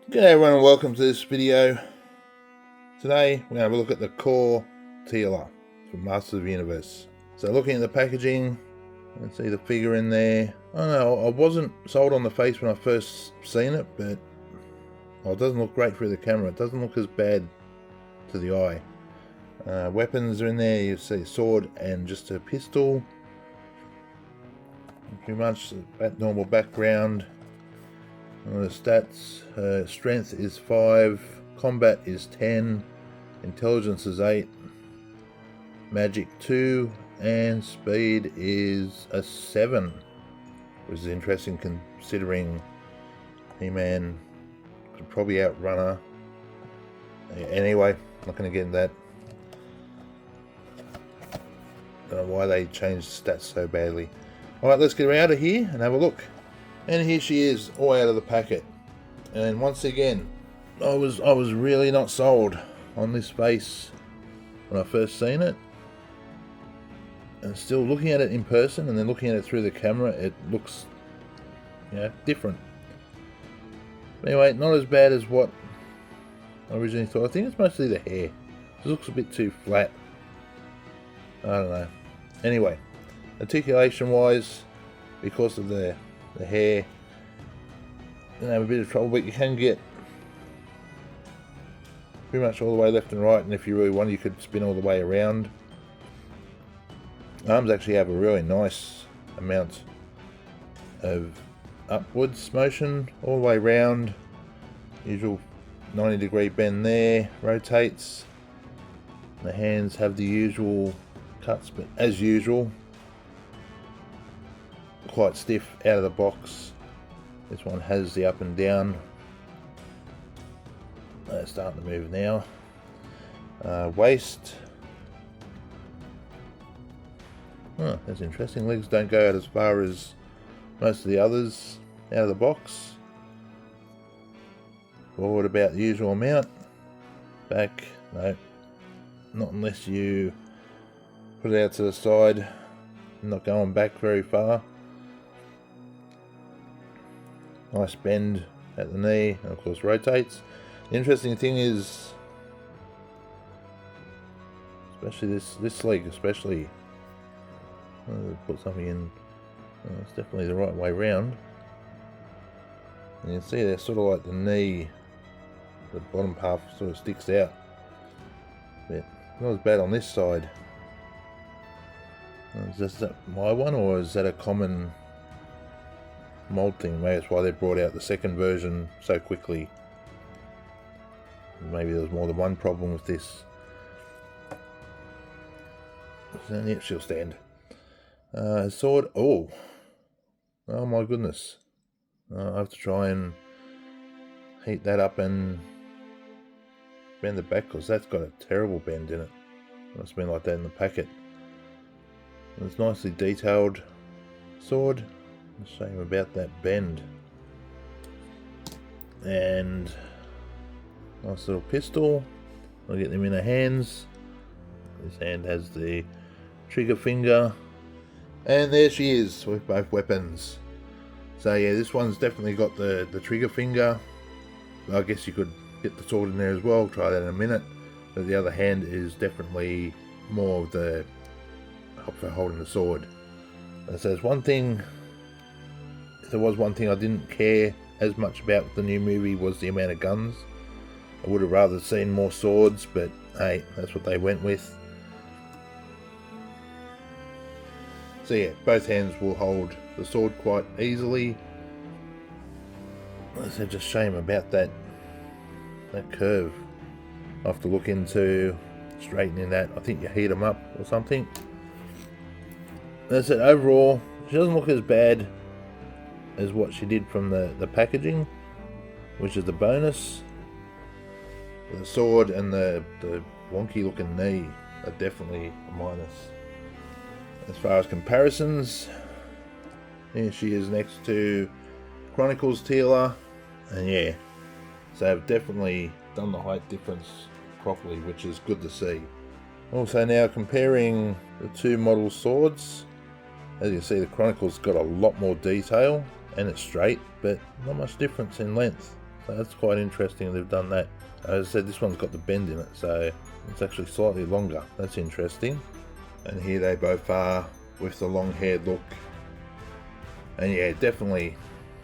G'day everyone and welcome to this video. Today we're going to have a look at the core Teela from Masters of the Universe. So looking at the packaging, you can see the figure in there. I don't know, I wasn't sold on the face when I first seen it, but it doesn't look great through the camera. It doesn't look as bad to the eye. Weapons are in there. You see a sword and just a pistol. Pretty much that normal background. The stats, strength is 5, combat is 10, intelligence is 8, magic 2, and speed is a 7, which is interesting considering He-Man could probably outrun her. Anyway, not going to get into that. Don't know why they changed the stats so badly. Alright, let's get her out of here and have a look. And here she is, all out of the packet. And once again, I was really not sold on this face when I first seen it. And still looking at it in person and then looking at it through the camera, it looks, different. But anyway, not as bad as what I originally thought. I think it's mostly the hair. It looks a bit too flat. I don't know. Anyway, articulation wise, because of the hair, you have a bit of trouble, but you can get pretty much all the way left and right, and if you really want, you could spin all the way around. Arms actually have a really nice amount of upwards motion all the way around. Usual 90-degree bend there, rotates. The hands have the usual cuts, but as usual, quite stiff out of the box. This one has the up and down. They're starting to move now. Waist. That's interesting. Legs don't go out as far as most of the others out of the box. Forward about the usual amount. Back, no. Not unless you put it out to the side. Not going back very far. Nice bend at the knee, and of course rotates. The interesting thing is, especially this leg, especially, put something in. It's definitely the right way round. And you can see there, sort of like the knee, the bottom half sort of sticks out. But not as bad on this side. Is that my one, or is that a common mold thing? Maybe that's why they brought out the second version so quickly. Maybe there was more than one problem with this. So, yep, she'll stand. Sword. Oh my goodness. I have to try and heat that up and bend it back, because that's got a terrible bend in it. Must have been like that in the packet. It's nicely detailed sword. Shame about that bend. And nice little pistol. I'll get them in her hands. This hand has the trigger finger. And there she is with both weapons. So yeah, this one's definitely got the trigger finger. I guess you could get the sword in there as well. Try that in a minute. But the other hand is definitely more of the help for holding the sword. So there's one thing. If there was one thing I didn't care as much about with the new movie, was the amount of guns. I would have rather seen more swords, but hey, that's what they went with. So yeah, both hands will hold the sword quite easily. It's just a shame about that curve. I'll have to look into straightening that. I think you heat them up or something. That's it. Overall, she doesn't look as bad as what she did from the packaging, which is the bonus. The sword and the wonky looking knee are definitely a minus. As far as comparisons, here she is next to Chronicles Teela, and yeah, so they've definitely done the height difference properly, which is good to see. Also now comparing the two model swords, as you can see, the Chronicles got a lot more detail and it's straight, but not much difference in length. So that's quite interesting they've done that. As I said, this one's got the bend in it, so it's actually slightly longer. That's interesting. And here they both are with the long haired look. And yeah, definitely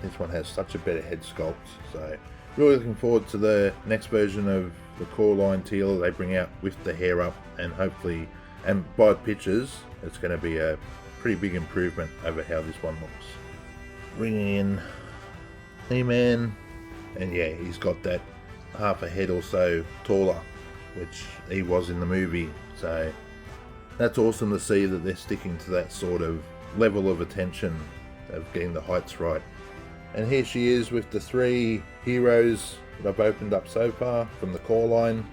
this one has such a better head sculpt. So really looking forward to the next version of the core line Teela they bring out with the hair up, and hopefully, and by pictures, it's going to be a pretty big improvement over how this one looks. Bringing in He-Man, and yeah, he's got that half a head or so taller, which he was in the movie, so that's awesome to see that they're sticking to that sort of level of attention of getting the heights right. And here she is with the 3 heroes that I've opened up so far from the core line,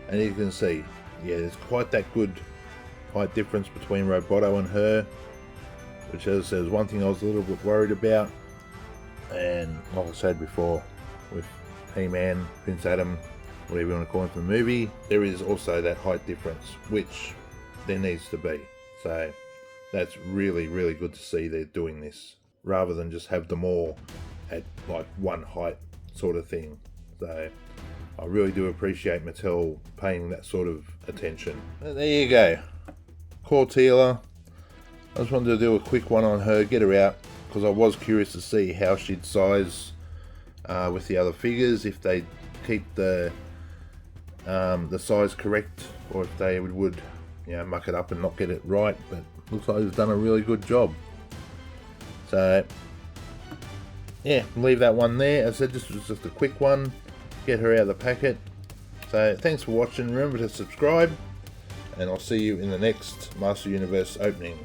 and you can see, yeah, there's quite that good height difference between Roboto and her, which, as I said, was one thing I was a little bit worried about. And like I said before, with He-Man, Prince Adam, whatever you want to call him from the movie, there is also that height difference, which there needs to be. So that's really, really good to see they're doing this, rather than just have them all at like one height sort of thing. So I really do appreciate Mattel paying that sort of attention. And there you go, core Teela. I just wanted to do a quick one on her, get her out, because I was curious to see how she'd size with the other figures, if they keep the size correct, or if they would muck it up and not get it right. But looks like they've done a really good job. So yeah, leave that one there. As I said, this was just a quick one, get her out of the packet. So thanks for watching. Remember to subscribe, and I'll see you in the next Master Universe opening.